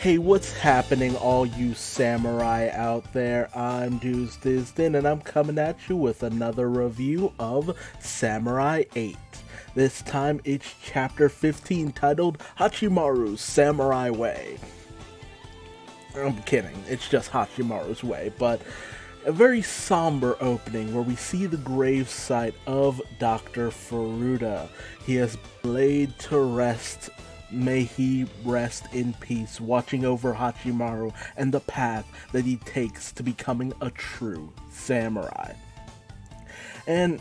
Hey, what's happening, all you samurai out there? I'm Duuz-Diz-Din, and I'm coming at you with another review of Samurai 8. This time, it's Chapter 15, titled Hachimaru's Samurai Way. I'm kidding, it's just Hachimaru's Way, but a very somber opening where we see the gravesite of Dr. Furuta. He has laid to rest. May he rest in peace, watching over Hachimaru and the path that he takes to becoming a true samurai. And,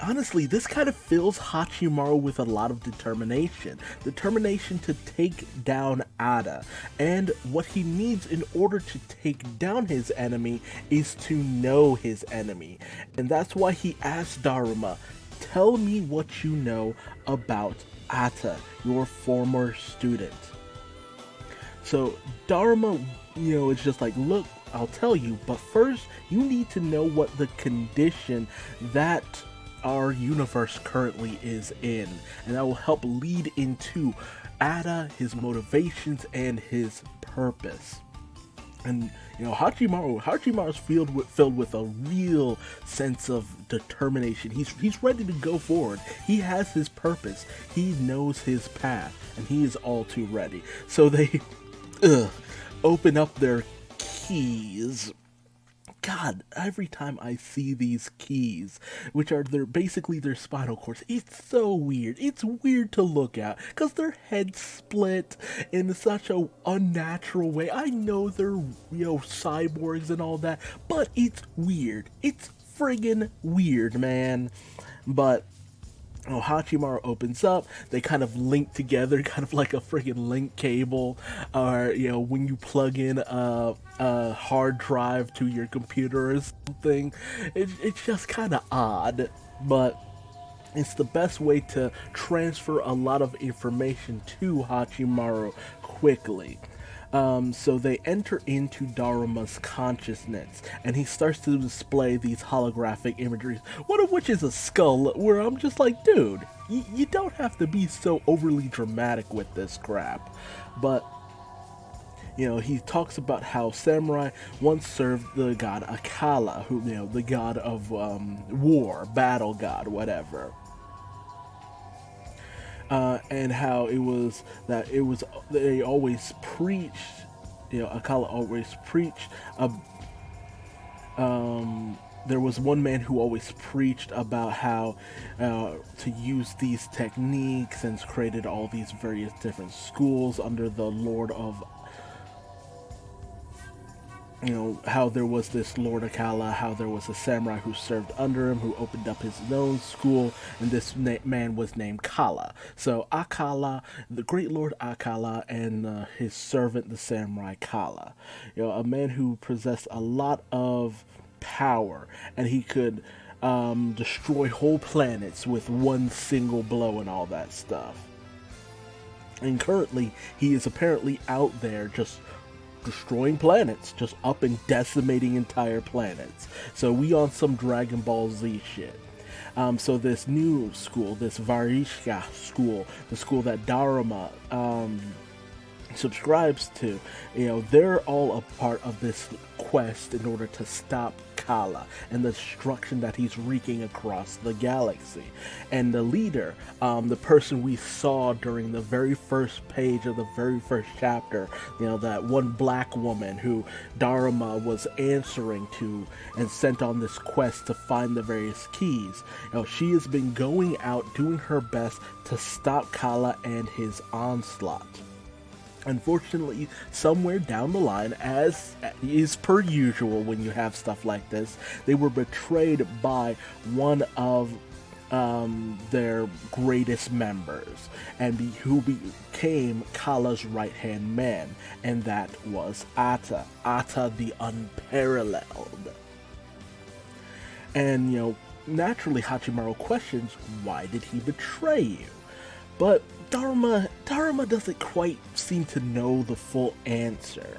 honestly, this kind of fills Hachimaru with a lot of determination. Determination to take down Ada. And what he needs in order to take down his enemy is to know his enemy. And that's why he asked Daruma, "Tell me what you know about Ata, your former student." So Dharma, is just like, look, I'll tell you, but first you need to know what the condition that our universe currently is in, and that will help lead into Ada, his motivations, and his purpose. And Hachimaru's filled with a real sense of determination. He's ready to go forward. He has his purpose. He knows his path, and he is all too ready. So they open up their keys. God, every time I see these keys, which are basically their spinal cords, it's so weird. It's weird to look at, because their heads split in such a unnatural way. I know they're, cyborgs and all that, but it's weird. It's friggin' weird, man. But Hachimaru opens up, they kind of link together, kind of like a friggin' link cable, or, when you plug in a hard drive to your computer or something. It's just kind of odd, but it's the best way to transfer a lot of information to Hachimaru quickly. So they enter into Daruma's consciousness, and he starts to display these holographic imageries, one of which is a skull, where I'm just like, dude, you don't have to be so overly dramatic with this crap. But, he talks about how samurai once served the god Akala, who, the god of war, battle god, whatever. And how they always preached, Akala always preached, there was one man who always preached about how to use these techniques, and created all these various different schools under the Lord of, how there was this Lord Akala, how there was a samurai who served under him, who opened up his own school, and this man was named Kala. So Akala, the great Lord Akala, and his servant, the samurai Kala. A man who possessed a lot of power, and he could destroy whole planets with one single blow and all that stuff. And currently, he is apparently out there just destroying planets, just up and decimating entire planets. So we on some Dragon Ball Z shit. So this new school, this Varishka school, the school that Daruma subscribes to, they're all a part of this quest in order to stop Kala and the destruction that he's wreaking across the galaxy. And the leader, the person we saw during the very first page of the very first chapter, that one black woman who Daruma was answering to and sent on this quest to find the various keys. She has been going out doing her best to stop Kala and his onslaught. Unfortunately, somewhere down the line, as is per usual when you have stuff like this, they were betrayed by one of their greatest members, and who became Kala's right-hand man, and that was Ata the Unparalleled. And, naturally Hachimaru questions, why did he betray you? But Daruma doesn't quite seem to know the full answer.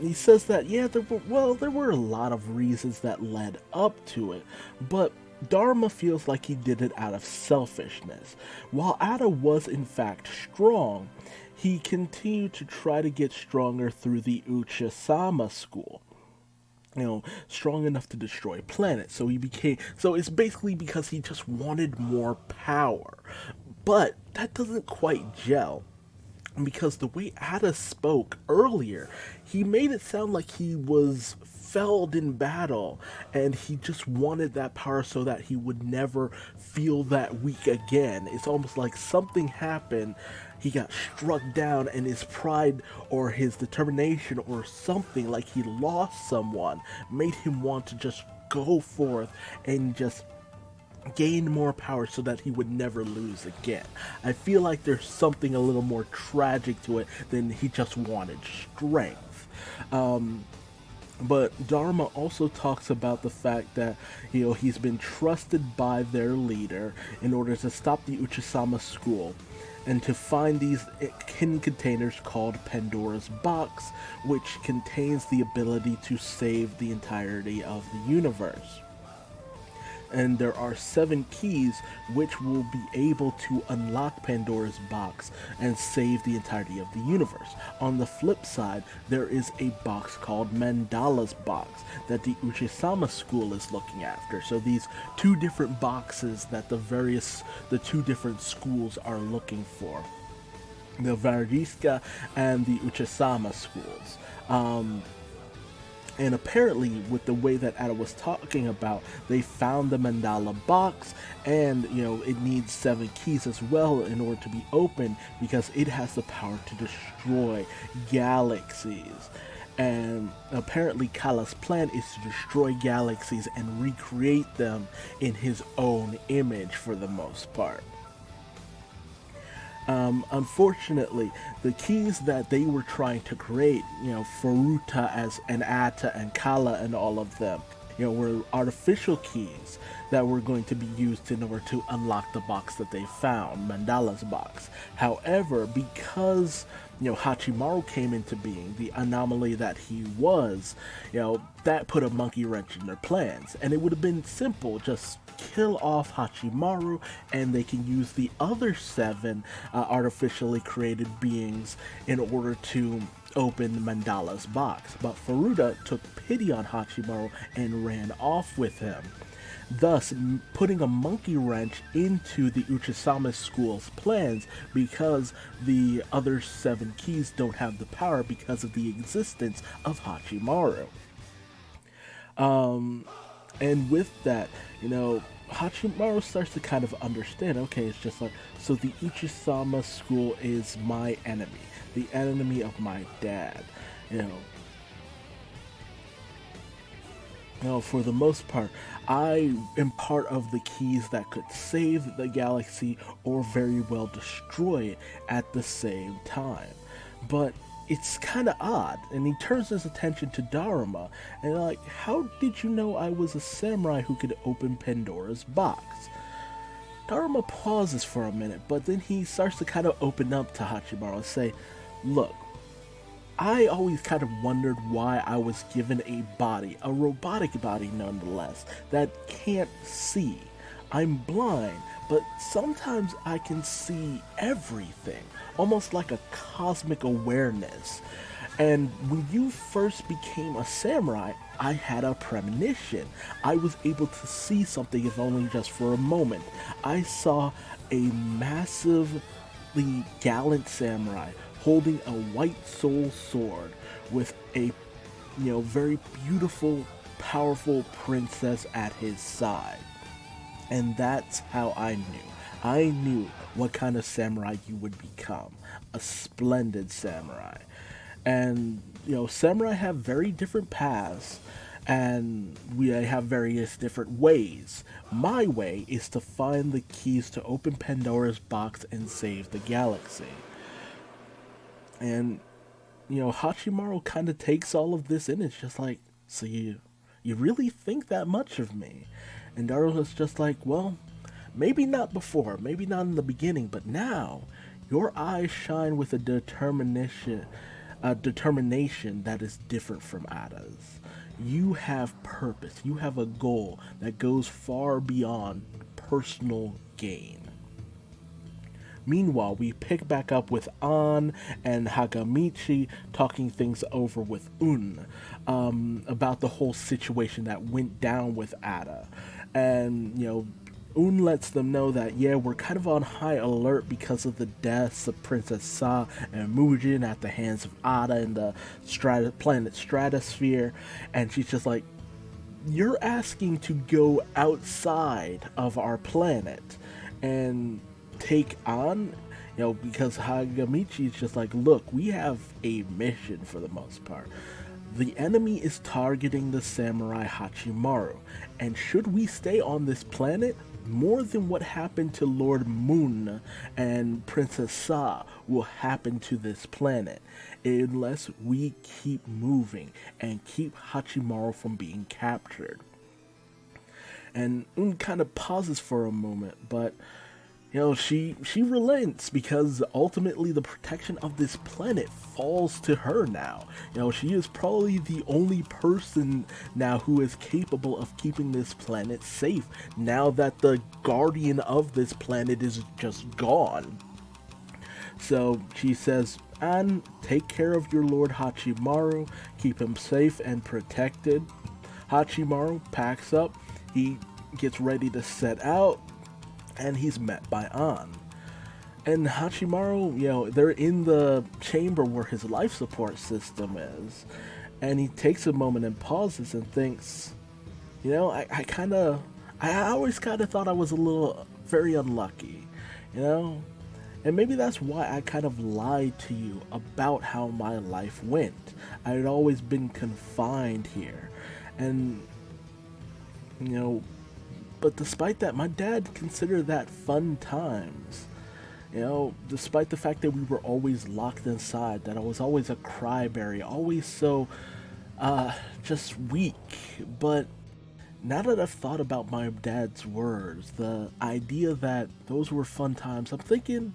He says that, there were a lot of reasons that led up to it, but Dharma feels like he did it out of selfishness. While Ada was in fact strong, he continued to try to get stronger through the Uchisama school. Strong enough to destroy planets. So it's basically because he just wanted more power. But that doesn't quite gel because the way Ada spoke earlier, he made it sound like he was felled in battle and he just wanted that power so that he would never feel that weak again. It's almost like something happened, he got struck down, and his pride or his determination or something, like he lost someone, made him want to just go forth and just gain more power so that he would never lose again. I feel like there's something a little more tragic to it than he just wanted strength. But Dharma also talks about the fact that he's been trusted by their leader in order to stop the Uchisama school and to find these hidden containers called Pandora's Box, which contains the ability to save the entirety of the universe. And there are 7 keys which will be able to unlock Pandora's box and save the entirety of the universe. On the flip side, there is a box called Mandala's box that the Uchisama school is looking after. So these 2 different boxes that the 2 different schools are looking for. The Vardiska and the Uchisama schools. And apparently, with the way that Ada was talking about, they found the Mandala box, and it needs 7 keys as well in order to be opened because it has the power to destroy galaxies. And apparently, Kala's plan is to destroy galaxies and recreate them in his own image for the most part. Unfortunately, the keys that they were trying to create, Furuta as and Atta and Kala and all of them, were artificial keys that were going to be used in order to unlock the box that they found, Mandala's box. However, because Hachimaru came into being, the anomaly that he was, that put a monkey wrench in their plans. And it would have been simple, just kill off Hachimaru and they can use the other 7 artificially created beings in order to open Mandala's box. But Furuta took pity on Hachimaru and ran off with him, thus putting a monkey wrench into the Uchisama school's plans because the other 7 keys don't have the power because of the existence of Hachimaru. And with that, Hachimaru starts to kind of understand, okay, it's just like, so the Uchisama school is my enemy, the enemy of my dad, for the most part, I am part of the keys that could save the galaxy or very well destroy it at the same time. But it's kind of odd, and he turns his attention to Dharma, and like, how did you know I was a samurai who could open Pandora's box? Dharma pauses for a minute, but then he starts to kind of open up to Hachimaru and say, look, I always kind of wondered why I was given a body, a robotic body nonetheless, that can't see. I'm blind, but sometimes I can see everything, almost like a cosmic awareness. And when you first became a samurai, I had a premonition. I was able to see something, if only just for a moment. I saw a massively gallant samurai holding a white soul sword with a very beautiful, powerful princess at his side. And that's how I knew. I knew what kind of samurai you would become. A splendid samurai. And, samurai have very different paths, and we have various different ways. My way is to find the keys to open Pandora's box and save the galaxy. And, Hachimaru kind of takes all of this in. It's just like, so you really think that much of me? And Daru's just like, well, maybe not before, maybe not in the beginning, but now your eyes shine with a determination that is different from Ada's. You have purpose. You have a goal that goes far beyond personal gain. Meanwhile, we pick back up with An and Hagamichi talking things over with Un about the whole situation that went down with Ada. And, Un lets them know that, yeah, we're kind of on high alert because of the deaths of Princess Sa and Mujin at the hands of Ada in the planet Stratosphere. And she's just like, you're asking to go outside of our planet and take on, because Hagamichi is just like, look, we have a mission for the most part. The enemy is targeting the samurai Hachimaru, and should we stay on this planet, more than what happened to Lord Moon and Princess Sa will happen to this planet, unless we keep moving and keep Hachimaru from being captured. And Un kind of pauses for a moment, but she relents because ultimately the protection of this planet falls to her now. She is probably the only person now who is capable of keeping this planet safe now that the guardian of this planet is just gone. So she says, An, take care of your Lord Hachimaru, keep him safe and protected. Hachimaru packs up, he gets ready to set out, and he's met by An. And Hachimaru, they're in the chamber where his life support system is. And he takes a moment and pauses and thinks, I always kind of thought I was a little very unlucky, And maybe that's why I kind of lied to you about how my life went. I had always been confined here. And, but despite that, my dad considered that fun times. Despite the fact that we were always locked inside, that I was always a cryberry, always so, just weak. But now that I've thought about my dad's words, the idea that those were fun times, I'm thinking,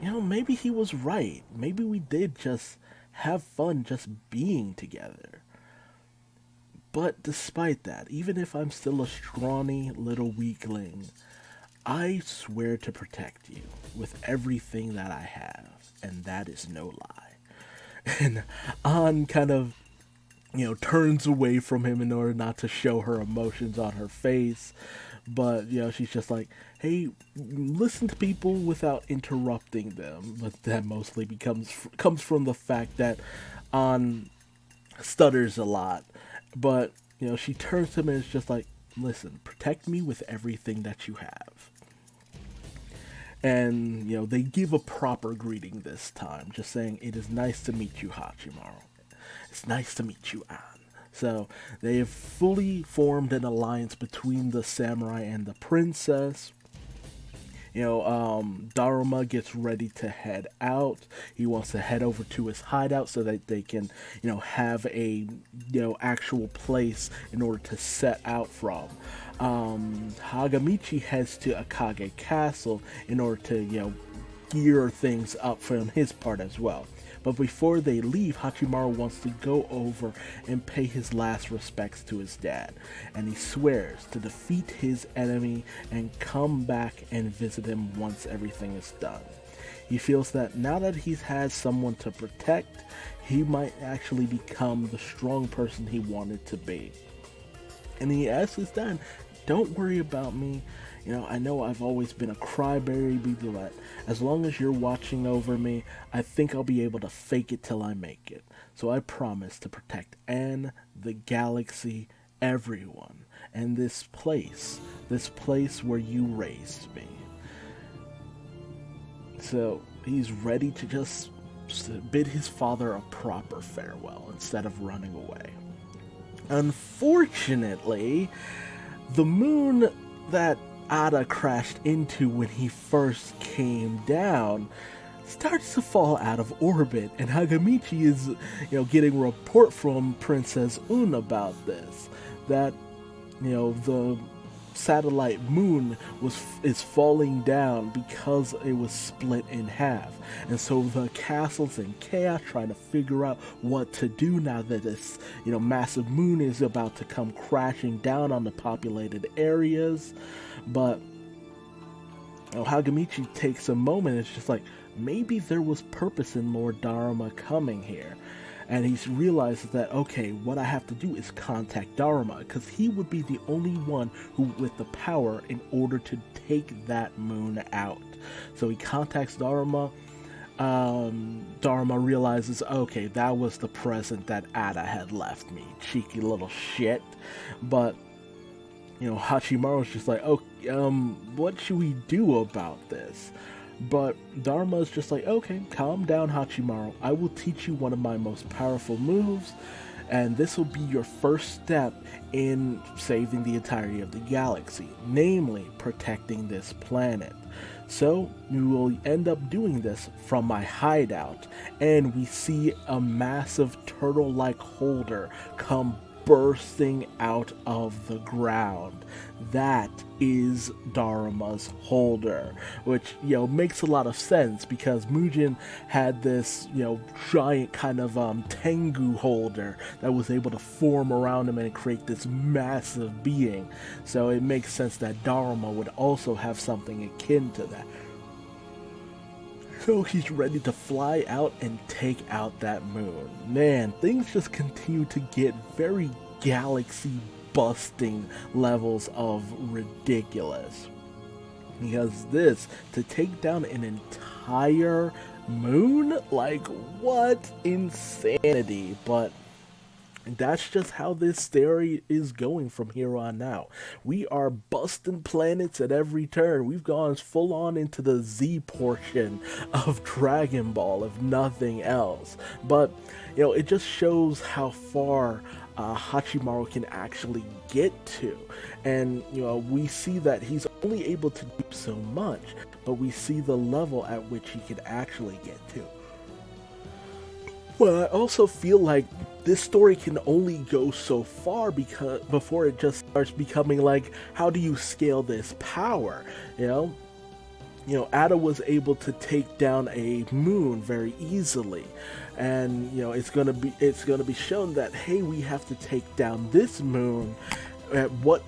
maybe he was right. Maybe we did just have fun just being together. But despite that, even if I'm still a scrawny little weakling, I swear to protect you with everything that I have, and that is no lie. And An kind of, turns away from him in order not to show her emotions on her face. But, she's just like, hey, listen to people without interrupting them. But that mostly comes from the fact that An stutters a lot. But, she turns to him and is just like, listen, protect me with everything that you have. And, they give a proper greeting this time, just saying, it is nice to meet you, Hachimaru. It's nice to meet you, An. So, they have fully formed an alliance between the samurai and the princess. Daruma gets ready to head out. He wants to head over to his hideout so that they can, have a, actual place in order to set out from. Hagamichi heads to Akage Castle in order to, gear things up from his part as well. But before they leave, Hachimaru wants to go over and pay his last respects to his dad, and he swears to defeat his enemy and come back and visit him once everything is done. He feels that now that he's had someone to protect, he might actually become the strong person he wanted to be. And he asks his dad, don't worry about me. I know I've always been a crybaby, but as long as you're watching over me, I think I'll be able to fake it till I make it. So I promise to protect An, the galaxy, everyone, and this place where you raised me. So he's ready to just bid his father a proper farewell instead of running away. Unfortunately, the moon that Ada crashed into when he first came down starts to fall out of orbit, and Hagamichi is, getting a report from Princess Un about this, that, the satellite moon is falling down because it was split in half. And so the castle's in chaos trying to figure out what to do now that this, massive moon is about to come crashing down on the populated areas. But Hagamichi takes a moment. It's just like, maybe there was purpose in Lord Dharma coming here. And he realizes that, okay, what I have to do is contact Dharma, because he would be the only one who with the power in order to take that moon out. So he contacts Dharma. Dharma realizes, okay, that was the present that Ada had left me. Cheeky little shit. But Hachimaru's just like, oh, what should we do about this? But Dharma's just like, okay, calm down, Hachimaru. I will teach you one of my most powerful moves, and this will be your first step in saving the entirety of the galaxy, namely protecting this planet. So we will end up doing this from my hideout, and we see a massive turtle-like holder come bursting out of the ground. That is Dharma's holder, which makes a lot of sense because Mugen had this giant kind of Tengu holder that was able to form around him and create this massive being. So it makes sense that Dharma would also have something akin to that. So he's ready to fly out and take out that moon. Man, things just continue to get very galaxy-busting levels of ridiculous. Because to take down an entire moon? Like, what insanity. But that's just how this story is going from here on out. We are busting planets at every turn. We've gone full on into the Z portion of Dragon Ball, if nothing else. But, it just shows how far Hachimaru can actually get to. And, we see that he's only able to do so much, but we see the level at which he can actually get to. Well, I also feel like this story can only go so far before it just starts becoming like, how do you scale this power? Ada was able to take down a moon very easily, and it's gonna be shown that, hey, we have to take down this moon. At what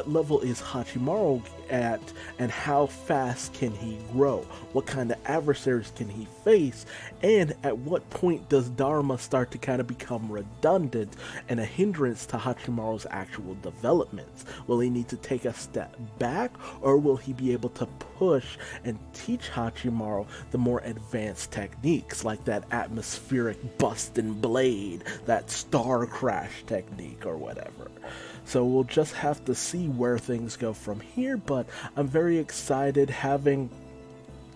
level is Hachimaru at, and how fast can he grow? What kind of adversaries can he face? And at what point does Dharma start to kind of become redundant and a hindrance to Hachimaru's actual developments? Will he need to take a step back, or will he be able to push and teach Hachimaru the more advanced techniques, like that atmospheric bustin' blade, that star crash technique, or whatever? So we'll just have to see where things go from here, but I'm very excited having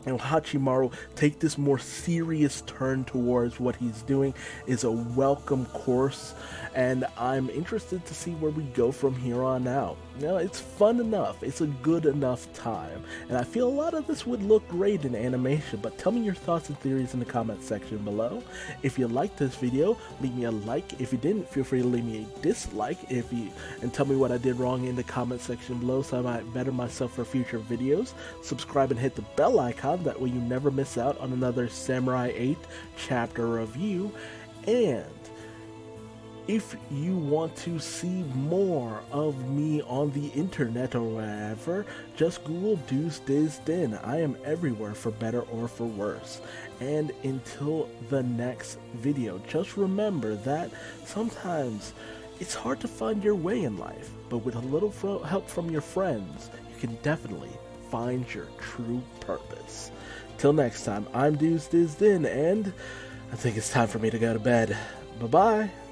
Hachimaru take this more serious turn towards what he's doing is a welcome course, and I'm interested to see where we go from here on out. It's fun enough, it's a good enough time, and I feel a lot of this would look great in animation, but tell me your thoughts and theories in the comment section below. If you liked this video, leave me a like. If you didn't, feel free to leave me a dislike and tell me what I did wrong in the comment section below so I might better myself for future videos. Subscribe and hit the bell icon, that way you never miss out on another Samurai 8 chapter review. And if you want to see more of me on the internet or whatever, just Google Duuz-Diz-Din. I am everywhere for better or for worse. And until the next video, just remember that sometimes it's hard to find your way in life, but with a little help from your friends, you can definitely find your true purpose. Till next time, I'm Duuz-Diz-Din, and I think it's time for me to go to bed. Bye-bye.